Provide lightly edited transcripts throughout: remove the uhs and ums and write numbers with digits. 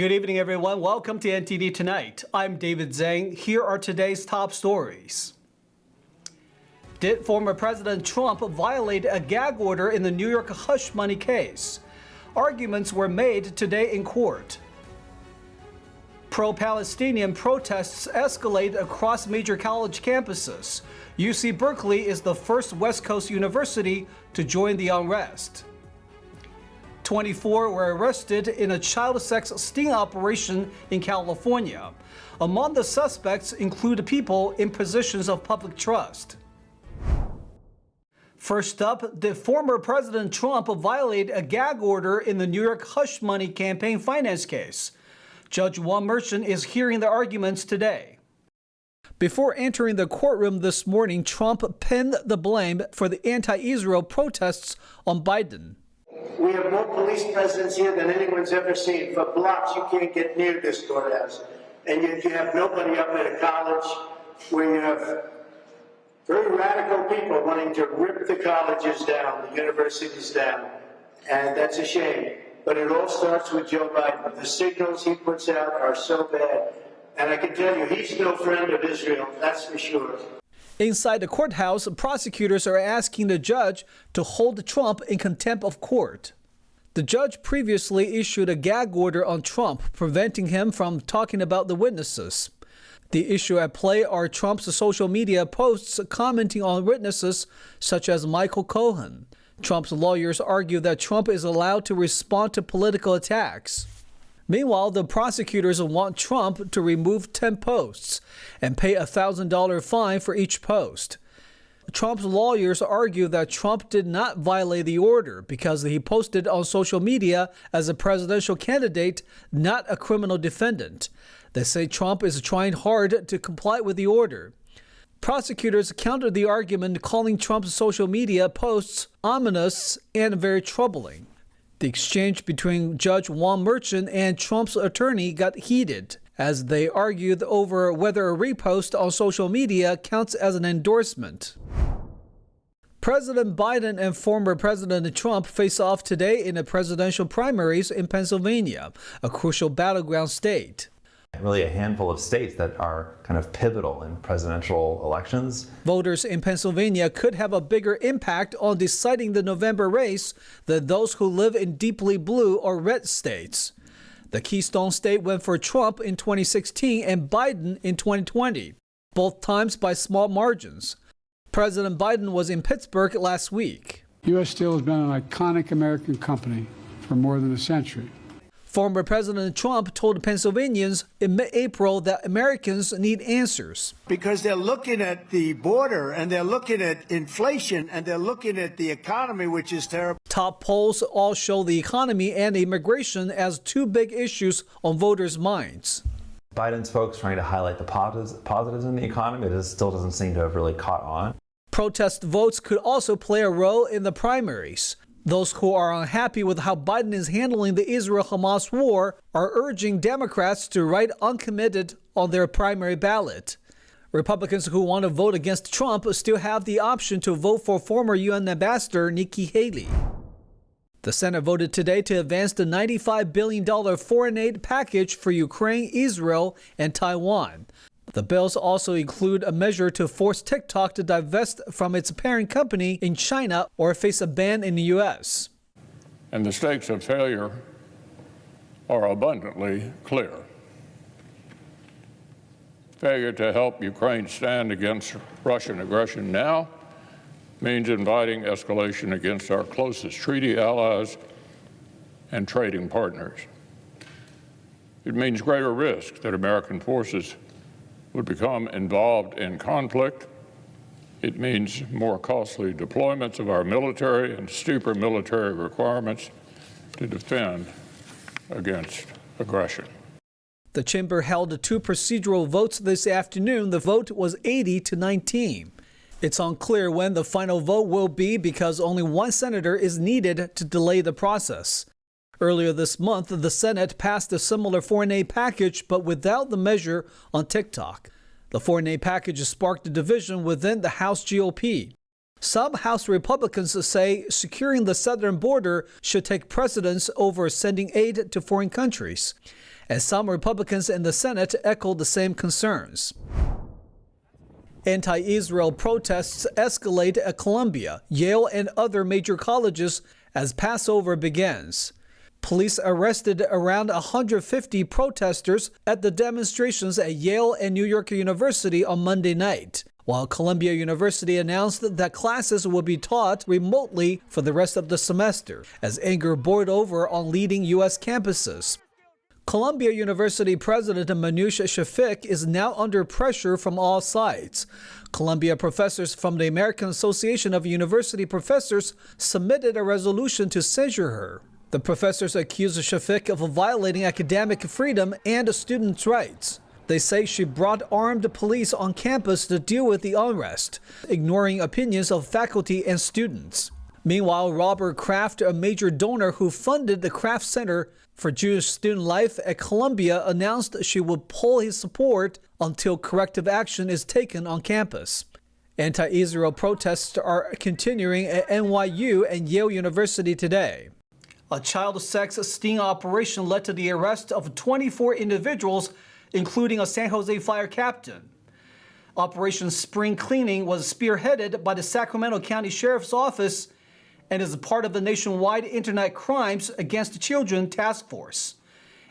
Good evening, everyone. Welcome to NTD Tonight. I'm David Zhang. Here are today's top stories. Did former President Trump violate a gag order in the New York hush money case? Arguments were made today in court. Pro-Palestinian protests escalate across major college campuses. UC Berkeley is the first West Coast university to join the unrest. 24 were arrested in a child sex sting operation in California. Among the suspects include people in positions of public trust. First up, did former President Trump violate a gag order in the New York hush money campaign finance case? Judge Juan Merchant is hearing the arguments today. Before entering the courtroom this morning, Trump pinned the blame for the anti-Israel protests on Biden. We have more police presence here than anyone's ever seen. For blocks, you can't get near this courthouse. And yet you have nobody up at a college where you have very radical people wanting to rip the colleges down, the universities down. And that's a shame. But it all starts with Joe Biden. The signals he puts out are so bad. And I can tell you, he's no friend of Israel, that's for sure. Inside the courthouse, prosecutors are asking the judge to hold Trump in contempt of court. The judge previously issued a gag order on Trump, preventing him from talking about the witnesses. The issue at play are Trump's social media posts commenting on witnesses such as Michael Cohen. Trump's lawyers argue that Trump is allowed to respond to political attacks. Meanwhile, the prosecutors want Trump to remove 10 posts and pay a $1,000 fine for each post. Trump's lawyers argue that Trump did not violate the order because he posted on social media as a presidential candidate, not a criminal defendant. They say Trump is trying hard to comply with the order. Prosecutors countered the argument, calling Trump's social media posts ominous and very troubling. The exchange between Judge Juan Merchant and Trump's attorney got heated as they argued over whether a repost on social media counts as an endorsement. President Biden and former President Trump face off today in the presidential primaries in Pennsylvania, a crucial battleground state. Really a handful of states that are kind of pivotal in presidential elections. Voters in Pennsylvania could have a bigger impact on deciding the November race than those who live in deeply blue or red states. The Keystone State went for Trump in 2016 and Biden in 2020, both times by small margins. President Biden was in Pittsburgh last week. U.S. Steel has been an iconic American company for more than a century. Former President Trump told Pennsylvanians in mid-April that Americans need answers. Because they're looking at the border and they're looking at inflation and they're looking at the economy, which is terrible. Top polls all show the economy and immigration as two big issues on voters' minds. Biden's folks trying to highlight the positives in the economy. It still doesn't seem to have really caught on. Protest votes could also play a role in the primaries. Those who are unhappy with how Biden is handling the Israel-Hamas war are urging Democrats to write uncommitted on their primary ballot. Republicans who want to vote against Trump still have the option to vote for former UN Ambassador Nikki Haley. The Senate voted today to advance the $95 billion foreign aid package for Ukraine, Israel, and Taiwan. The bills also include a measure to force TikTok to divest from its parent company in China or face a ban in the U.S. And the stakes of failure are abundantly clear. Failure to help Ukraine stand against Russian aggression now means inviting escalation against our closest treaty allies and trading partners. It means greater risk that American forces would become involved in conflict. It means more costly deployments of our military and steeper military requirements to defend against aggression. The chamber held 2 procedural votes this afternoon. The vote was 80-19. It's unclear when the final vote will be because only one senator is needed to delay the process. Earlier this month, the Senate passed a similar foreign aid package, but without the measure on TikTok. The foreign aid package sparked a division within the House GOP. Some House Republicans say securing the southern border should take precedence over sending aid to foreign countries. and some Republicans in the Senate echoed the same concerns. Anti-Israel protests escalate at Columbia, Yale, and other major colleges as Passover begins. Police arrested around 150 protesters at the demonstrations at Yale and New York University on Monday night, while Columbia University announced that classes will be taught remotely for the rest of the semester, as anger boiled over on leading U.S. campuses. Columbia University President Manoush Shafiq is now under pressure from all sides. Columbia professors from the American Association of University Professors submitted a resolution to censure her. The professors accuse Shafiq of violating academic freedom and students' rights. They say she brought armed police on campus to deal with the unrest, ignoring opinions of faculty and students. Meanwhile, Robert Kraft, a major donor who funded the Kraft Center for Jewish Student Life at Columbia, announced she would pull his support until corrective action is taken on campus. Anti-Israel protests are continuing at NYU and Yale University today. A child sex sting operation led to the arrest of 24 individuals, including a San Jose fire captain. Operation Spring Cleaning was spearheaded by the Sacramento County Sheriff's Office and is a part of the nationwide Internet Crimes Against Children Task Force.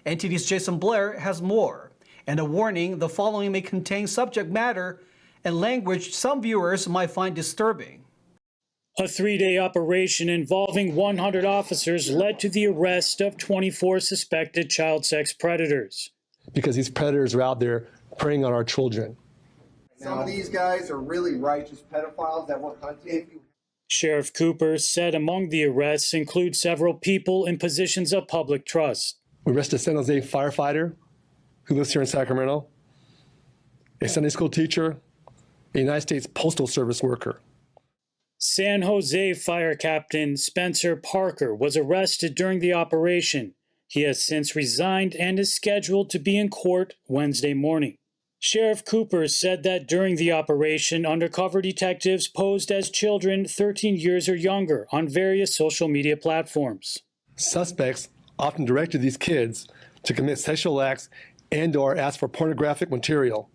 NTD's Jason Blair has more, and a warning: the following may contain subject matter and language some viewers might find disturbing. A 3-day operation involving 100 officers led to the arrest of 24 suspected child sex predators. Because these predators are out there preying on our children. Some of these guys are really righteous pedophiles that will hunt you. Sheriff Cooper said among the arrests include several people in positions of public trust. We arrested a San Jose firefighter who lives here in Sacramento, a Sunday school teacher, a United States Postal Service worker. San Jose Fire Captain Spencer Parker was arrested during the operation. He has since resigned and is scheduled to be in court Wednesday morning. Sheriff Cooper said that during the operation, undercover detectives posed as children 13 years or younger on various social media platforms. Suspects often directed these kids to commit sexual acts and/or ask for pornographic material.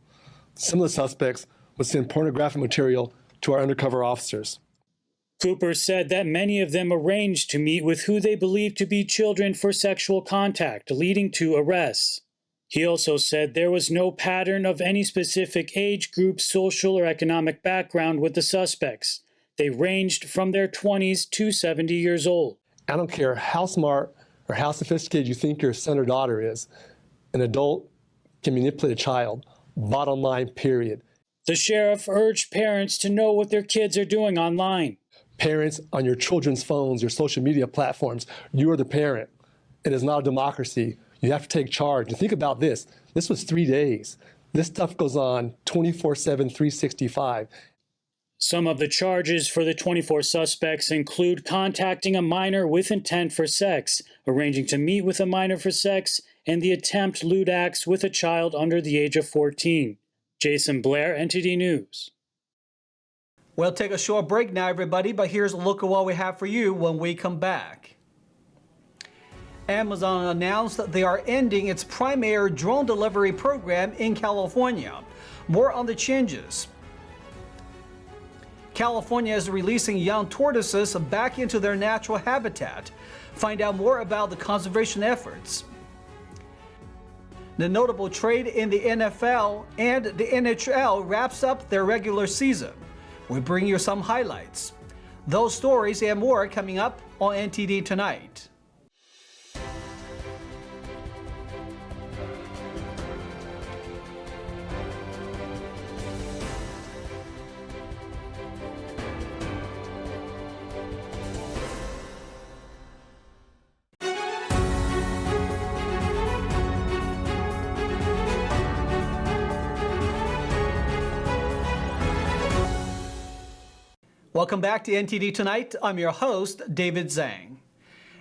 Some of the suspects would send pornographic material to our undercover officers. Cooper said that many of them arranged to meet with who they believed to be children for sexual contact, leading to arrests. He also said there was no pattern of any specific age group, social, or economic background with the suspects. They ranged from their 20s to 70 years old. I don't care how smart or how sophisticated you think your son or daughter is. An adult can manipulate a child. Bottom line, period. The sheriff urged parents to know what their kids are doing online. Parents, on your children's phones, your social media platforms, you are the parent. It is not a democracy. You have to take charge. And think about this. This was 3 days. This stuff goes on 24/7, 365. Some of the charges for the 24 suspects include contacting a minor with intent for sex, arranging to meet with a minor for sex, and the attempt lewd acts with a child under the age of 14. Jason Blair, NTD News. We'll take a short break now, everybody, but here's a look at what we have for you when we come back. Amazon announced that they are ending its Prime drone delivery program in California. More on the changes. California is releasing young tortoises back into their natural habitat. Find out more about the conservation efforts. The notable trade in the NFL and the NHL wraps up their regular season. We bring you some highlights. Those stories and more coming up on NTD Tonight. Welcome back to NTD Tonight. I'm your host, David Zhang.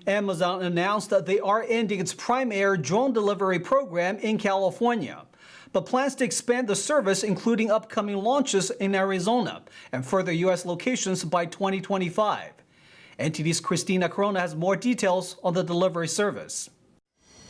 Amazon announced that they are ending its Prime drone delivery program in California, but plans to expand the service, including upcoming launches in Arizona and further U.S. locations by 2025. NTD's Christina Corona has more details on the delivery service.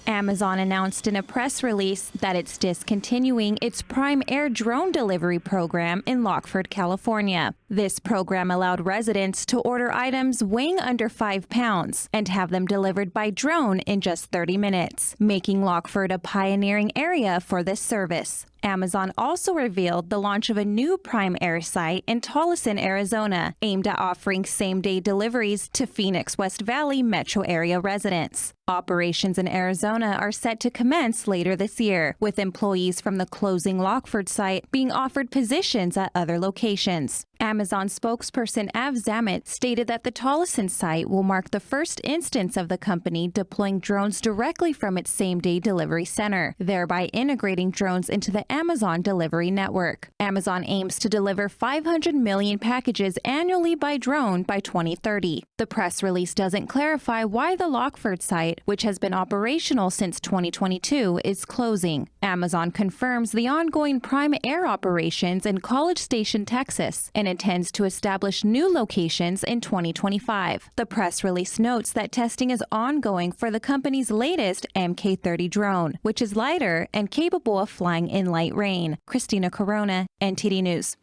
Amazon announced in a press release that it's discontinuing its Prime Air drone delivery program in Lockford, California. This program allowed residents to order items weighing under 5 pounds and have them delivered by drone in just 30 minutes, making Lockford a pioneering area for this service. Amazon also revealed the launch of a new Prime Air site in Tolleson, Arizona, aimed at offering same-day deliveries to Phoenix West Valley metro area residents. Operations in Arizona are set to commence later this year, with employees from the closing Lockford site being offered positions at other locations. Amazon spokesperson Av Zamet stated that the Tolleson site will mark the first instance of the company deploying drones directly from its same-day delivery center, thereby integrating drones into the Amazon delivery network. Amazon aims to deliver 500 million packages annually by drone by 2030. The press release doesn't clarify why the Lockford site, which has been operational since 2022, is closing. Amazon confirms the ongoing Prime Air operations in College Station, Texas, and intends to establish new locations in 2025. The press release notes that testing is ongoing for the company's latest Mk-30 drone, which is lighter and capable of flying in light rain. Christina Corona, NTD News.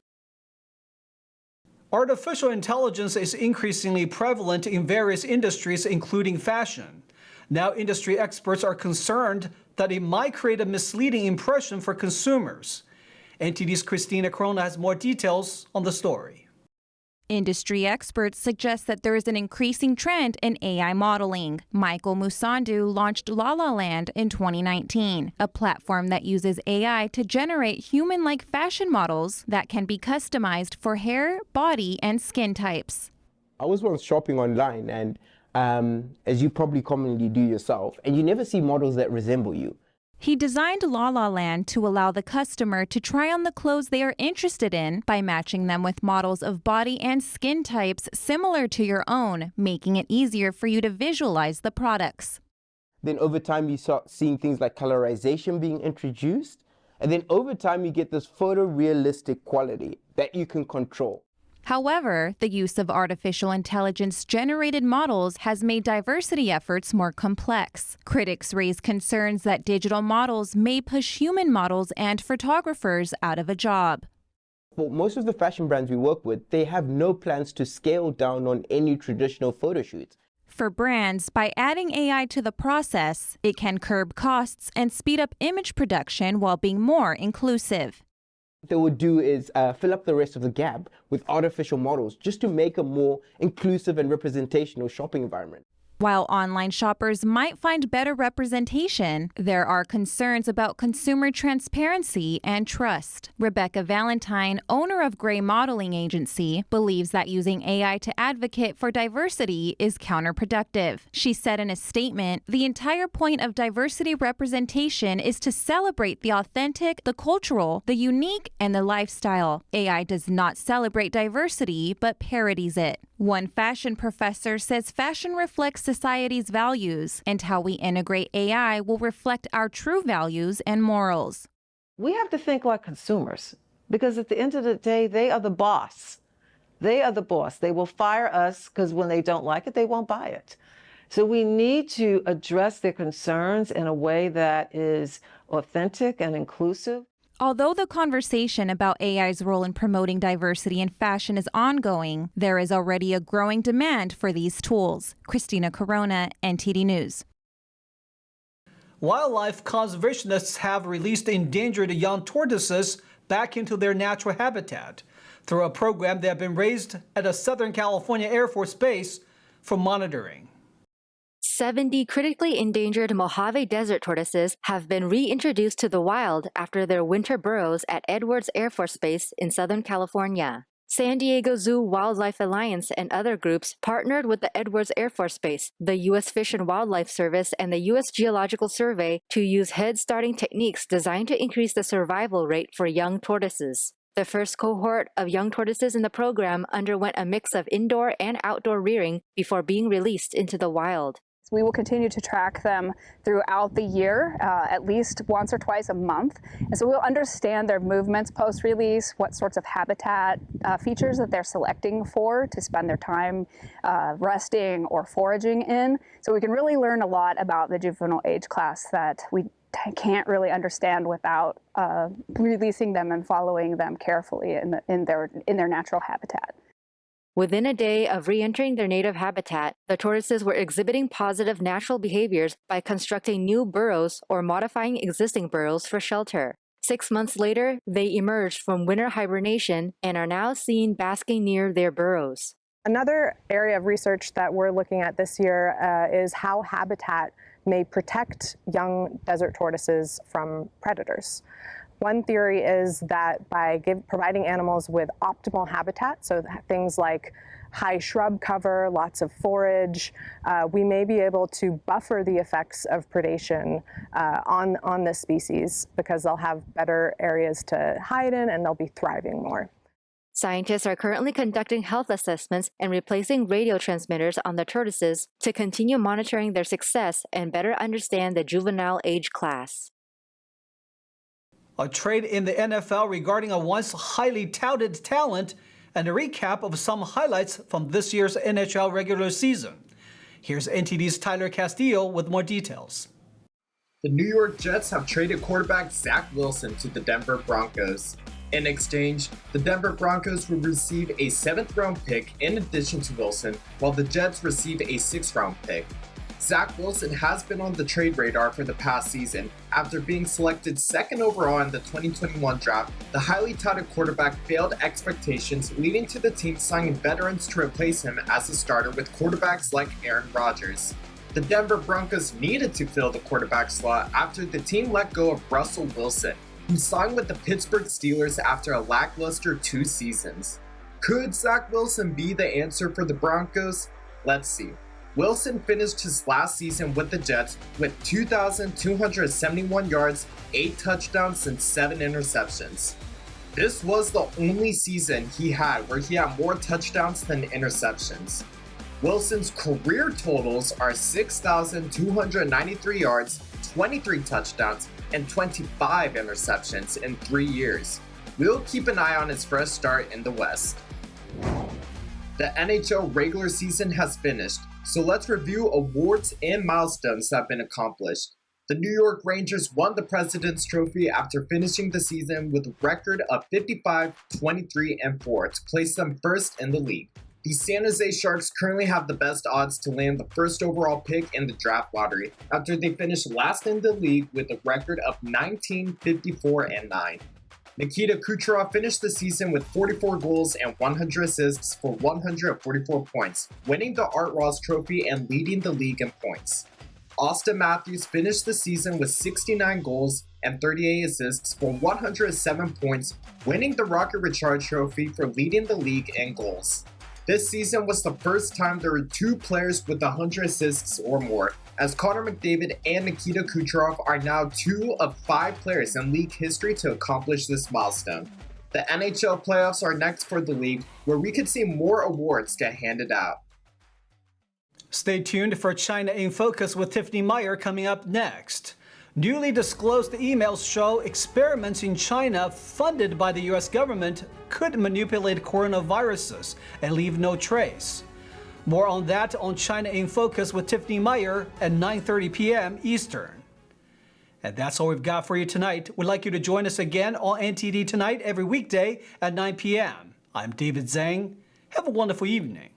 Artificial intelligence is increasingly prevalent in various industries, including fashion. Now, industry experts are concerned that it might create a misleading impression for consumers. NTD's Christina Corona has more details on the story. Industry experts suggest that there is an increasing trend in AI modeling. Michael Musandu launched La La Land in 2019, a platform that uses AI to generate human-like fashion models that can be customized for hair, body, and skin types. I was once shopping online, and as you probably commonly do yourself, and you never see models that resemble you. He designed La La Land to allow the customer to try on the clothes they are interested in by matching them with models of body and skin types similar to your own, making it easier for you to visualize the products. Then over time you start seeing things like colorization being introduced, and then over time you get this photorealistic quality that you can control. However, the use of artificial intelligence-generated models has made diversity efforts more complex. Critics raise concerns that digital models may push human models and photographers out of a job. For most of the fashion brands we work with, they have no plans to scale down on any traditional photo shoots. For brands, by adding AI to the process, it can curb costs and speed up image production while being more inclusive. What they would do is fill up the rest of the gap with artificial models just to make a more inclusive and representational shopping environment. While online shoppers might find better representation, there are concerns about consumer transparency and trust. Rebecca Valentine, owner of Gray Modeling Agency, believes that using AI to advocate for diversity is counterproductive. She said in a statement, "The entire point of diversity representation is to celebrate the authentic, the cultural, the unique, and the lifestyle. AI does not celebrate diversity, but parodies it." One fashion professor says fashion reflects society's values, and how we integrate AI will reflect our true values and morals. We have to think like consumers, because at the end of the day, they are the boss. They are the boss. They will fire us because when they don't like it, they won't buy it. So we need to address their concerns in a way that is authentic and inclusive. Although the conversation about AI's role in promoting diversity in fashion is ongoing, there is already a growing demand for these tools. Christina Corona, NTD News. Wildlife conservationists have released endangered young tortoises back into their natural habitat through a program they have been raised at a Southern California Air Force Base for monitoring. 70 critically endangered Mojave Desert tortoises have been reintroduced to the wild after their winter burrows at Edwards Air Force Base in Southern California. San Diego Zoo Wildlife Alliance and other groups partnered with the Edwards Air Force Base, the U.S. Fish and Wildlife Service, and the U.S. Geological Survey to use head-starting techniques designed to increase the survival rate for young tortoises. The first cohort of young tortoises in the program underwent a mix of indoor and outdoor rearing before being released into the wild. We will continue to track them throughout the year, at least once or twice a month. And so we'll understand their movements post-release, what sorts of habitat features that they're selecting for to spend their time resting or foraging in. So we can really learn a lot about the juvenile age class that we can't really understand without releasing them and following them carefully in their natural habitat. Within a day of re-entering their native habitat, the tortoises were exhibiting positive natural behaviors by constructing new burrows or modifying existing burrows for shelter. 6 months later, they emerged from winter hibernation and are now seen basking near their burrows. Another area of research that we're looking at this year is how habitat may protect young desert tortoises from predators. One theory is that by providing animals with optimal habitat, so things like high shrub cover, lots of forage, we may be able to buffer the effects of predation on this species because they'll have better areas to hide in and they'll be thriving more. Scientists are currently conducting health assessments and replacing radio transmitters on the tortoises to continue monitoring their success and better understand the juvenile age class. A trade in the NFL regarding a once highly touted talent and a recap of some highlights from this year's NHL regular season. Here's NTD's Tyler Castillo with more details. The New York Jets have traded quarterback Zach Wilson to the Denver Broncos. In exchange, the Denver Broncos will receive a 7th-round pick in addition to Wilson, while the Jets receive a 6th-round pick. Zach Wilson has been on the trade radar for the past season. After being selected 2nd overall in the 2021 draft, the highly touted quarterback failed expectations, leading to the team signing veterans to replace him as a starter with quarterbacks like Aaron Rodgers. The Denver Broncos needed to fill the quarterback slot after the team let go of Russell Wilson, who signed with the Pittsburgh Steelers after a lackluster 2 seasons. Could Zach Wilson be the answer for the Broncos? Let's see. Wilson finished his last season with the Jets with 2,271 yards, 8 touchdowns, and 7 interceptions. This was the only season he had where he had more touchdowns than interceptions. Wilson's career totals are 6,293 yards, 23 touchdowns, and 25 interceptions in 3 years. We'll keep an eye on his fresh start in the West. The NHL regular season has finished, so let's review awards and milestones that have been accomplished. The New York Rangers won the President's Trophy after finishing the season with a record of 55, 23, and 4 to place them first in the league. The San Jose Sharks currently have the best odds to land the 1st overall pick in the draft lottery after they finished last in the league with a record of 19, 54, and 9. Nikita Kucherov finished the season with 44 goals and 100 assists for 144 points, winning the Art Ross Trophy and leading the league in points. Austin Matthews finished the season with 69 goals and 38 assists for 107 points, winning the Rocket Richard Trophy for leading the league in goals. This season was the first time there were 2 players with 100 assists or more, as Connor McDavid and Nikita Kucherov are now 2 of 5 players in league history to accomplish this milestone. The NHL playoffs are next for the league, where we could see more awards get handed out. Stay tuned for China in Focus with Tiffany Meyer coming up next. Newly disclosed emails show experiments in China funded by the U.S. government could manipulate coronaviruses and leave no trace. More on that on China in Focus with Tiffany Meyer at 9:30 p.m. Eastern. And that's all we've got for you tonight. We'd like you to join us again on NTD Tonight every weekday at 9 p.m. I'm David Zhang. Have a wonderful evening.